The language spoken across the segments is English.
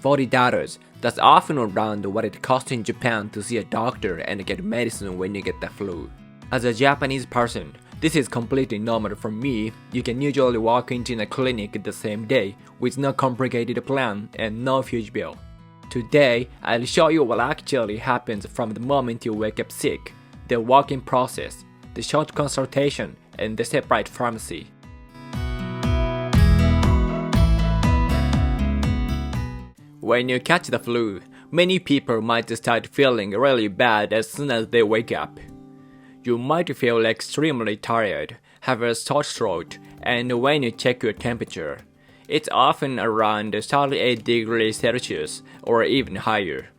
$40. That's often around what it costs in Japan to see a doctor and get medicine when you get the flu. As a Japanese person, this is completely normal for me. You can usually walk into a clinic the same day with no complicated plan and no huge bill. Today, I'll show you what actually happens from the moment you wake up sick, the walk-in process, the short consultation, and the separate pharmacy. When you catch the flu, many people might start feeling really bad as soon as they wake up. You might feel extremely tired, have a sore throat, and when you check your temperature, it's often around 38 degrees Celsius or even higher.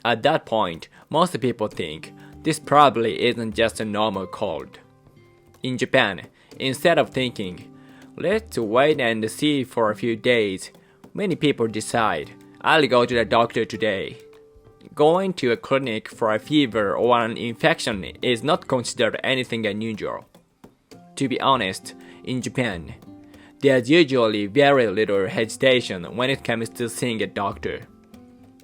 At that point, most people think this probably isn't just a normal cold. In Japan, instead of thinking, let's wait and see for a few days, many people decide, I'll go to the doctor today. Going to a clinic for a fever or an infection is not considered anything unusual. To be honest, in Japan, there's usually very little hesitation when it comes to seeing a doctor.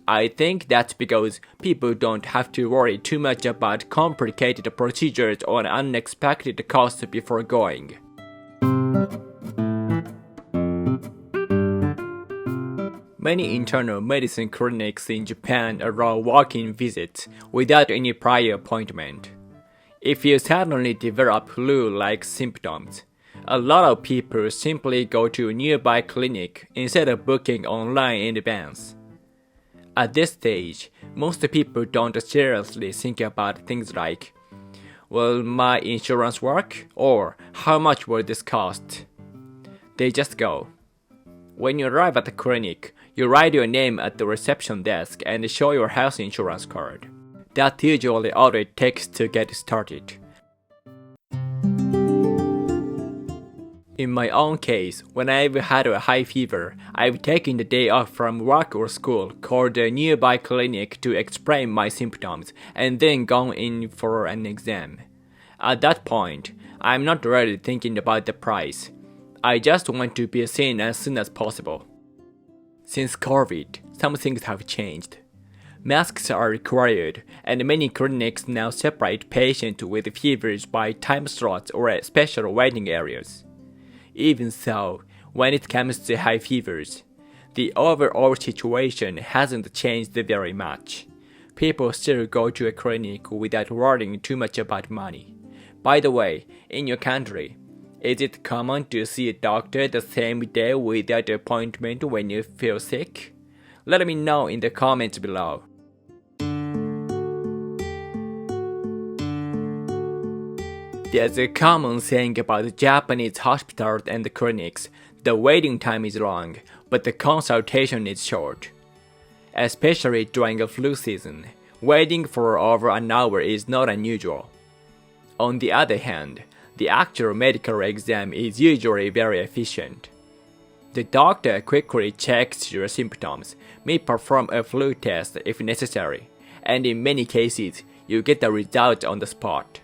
I think that's because people don't have to worry too much about complicated procedures or unexpected costs before going. Many internal medicine clinics in Japan allow walk-in visits without any prior appointment. If you suddenly develop flu-like symptoms, a lot of people simply go to a nearby clinic instead of booking online in advance. At this stage, most people don't seriously think about things like, will my insurance work? Or how much will this cost? They just go. When you arrive at the clinic, you write your name at the reception desk and show your health insurance card. That's usually all it takes to get started. In my own case, when I've had a high fever, I've taken the day off from work or school, called a nearby clinic to explain my symptoms, and then gone in for an exam. At that point, I'm not really thinking about the price. I just want to be seen as soon as possible. Since COVID, some things have changed. Masks are required, and many clinics now separate patients with fevers by time slots or special waiting areas. Even so, when it comes to high fevers, the overall situation hasn't changed very much. People still go to a clinic without worrying too much about money. By the way, in your country, is it common to see a doctor the same day without an appointment when you feel sick? Let me know in the comments below. There's a common saying about Japanese hospitals and clinics: the waiting time is long, but the consultation is short. Especially during a flu season, waiting for over an hour is not unusual. On the other hand, the actual medical exam is usually very efficient. The doctor quickly checks your symptoms, may perform a flu test if necessary, and in many cases, you get the result on the spot.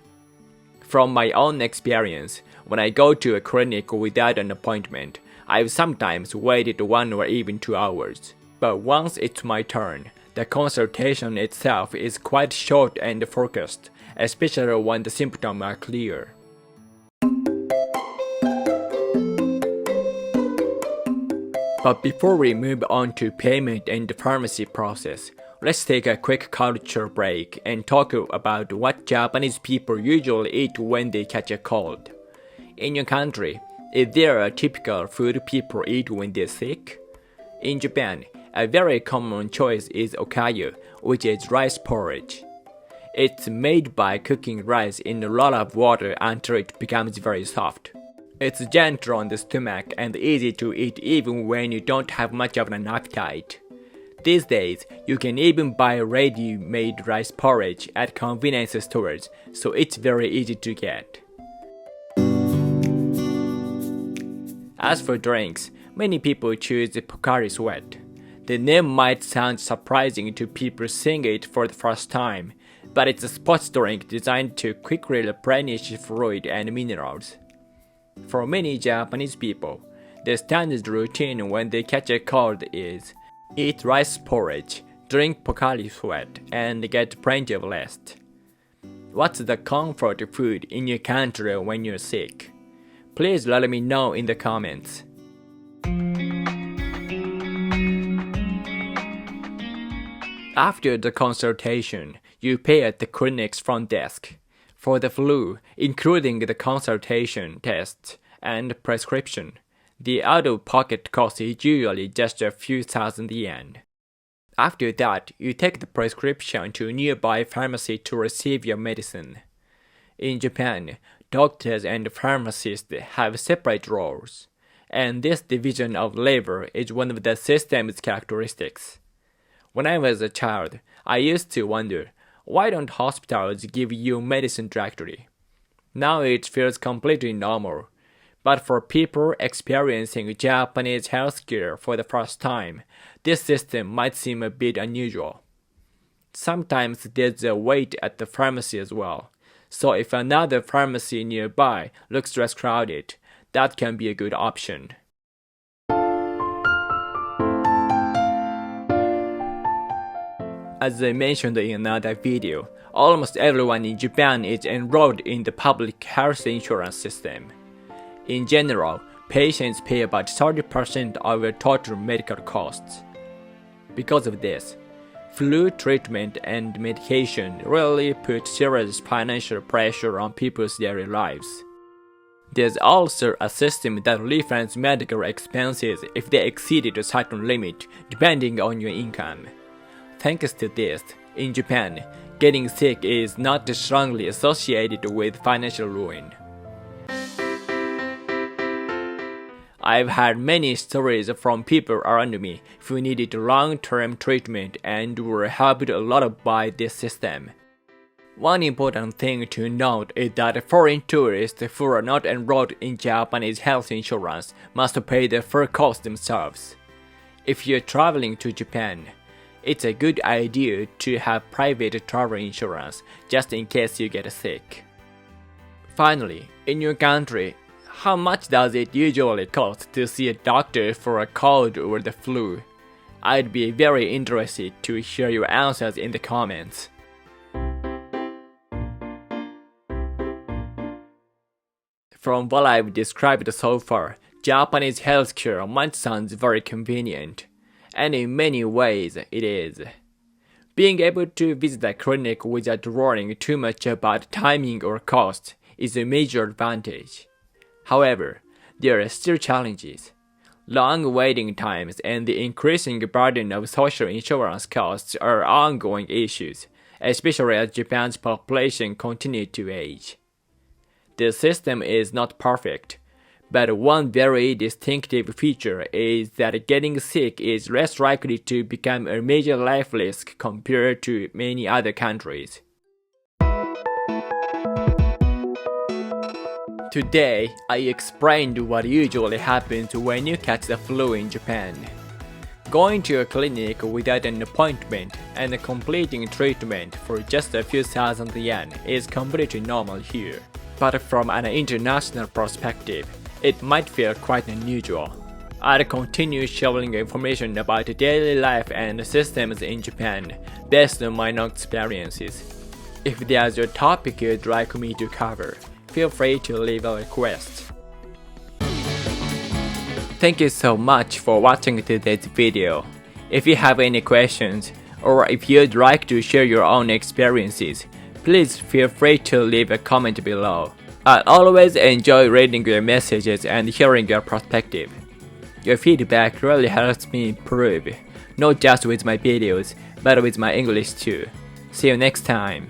From my own experience, when I go to a clinic without an appointment, I've sometimes waited 1 or even 2 hours. But once it's my turn, the consultation itself is quite short and focused, especially when the symptoms are clear. But before we move on to payment and the pharmacy process, let's take a quick culture break and talk about what Japanese people usually eat when they catch a cold. In your country, is there a typical food people eat when they're sick? In Japan, a very common choice is okayu, which is rice porridge. It's made by cooking rice in a lot of water until it becomes very soft. It's gentle on the stomach and easy to eat even when you don't have much of an appetite. These days, you can even buy ready-made rice porridge at convenience stores, so it's very easy to get. As for drinks, many people choose the Pocari Sweat. The name might sound surprising to people seeing it for the first time, but it's a sports drink designed to quickly replenish fluid and minerals. For many Japanese people, the standard routine when they catch a cold is Eat rice porridge, drink Pocari Sweat, and get plenty of rest. What's the comfort food in your country when you're sick? Please let me know in the comments. After the consultation, you pay at the clinic's front desk. For the flu, including the consultation, tests, and prescription, the out-of-pocket cost is usually just a few thousand yen. After that, you take the prescription to a nearby pharmacy to receive your medicine. In Japan, doctors and pharmacists have separate roles, and this division of labor is one of the system's characteristics. When I was a child, I used to wonder, why don't hospitals give you medicine directly? Now it feels completely normal, but for people experiencing Japanese healthcare for the first time, this system might seem a bit unusual. Sometimes there's a wait at the pharmacy as well, so if another pharmacy nearby looks less crowded, that can be a good option. As I mentioned in another video, almost everyone in Japan is enrolled in the public health insurance system. In general, patients pay about 30% of their total medical costs. Because of this, flu treatment and medication really put serious financial pressure on people's daily lives. There's also a system that refunds medical expenses if they exceeded a certain limit, depending on your income. Thanks to this, in Japan, getting sick is not strongly associated with financial ruin. I've had many stories from people around me who needed long-term treatment and were helped a lot by this system. One important thing to note is that foreign tourists who are not enrolled in Japanese health insurance must pay the full cost themselves. If you're traveling to Japan, it's a good idea to have private travel insurance just in case you get sick. Finally, in your country, how much does it usually cost to see a doctor for a cold or the flu? I'd be very interested to hear your answers in the comments. From what I've described so far, Japanese healthcare might sound very convenient, and in many ways it is. Being able to visit a clinic without worrying too much about timing or cost is a major advantage. However, there are still challenges. Long waiting times and the increasing burden of social insurance costs are ongoing issues, especially as Japan's population continues to age. The system is not perfect, but one very distinctive feature is that getting sick is less likely to become a major life risk compared to many other countries. Today, I explained what usually happens when you catch the flu in Japan. Going to a clinic without an appointment and completing treatment for just a few thousand yen is completely normal here. But from an international perspective, it might feel quite unusual. I'll continue sharing information about daily life and systems in Japan based on my own experiences. If there's a topic you'd like me to cover, feel free to leave a request. Thank you so much for watching today's video. If you have any questions, or if you'd like to share your own experiences, please feel free to leave a comment below. I always enjoy reading your messages and hearing your perspective. Your feedback really helps me improve, not just with my videos, but with my English too. See you next time.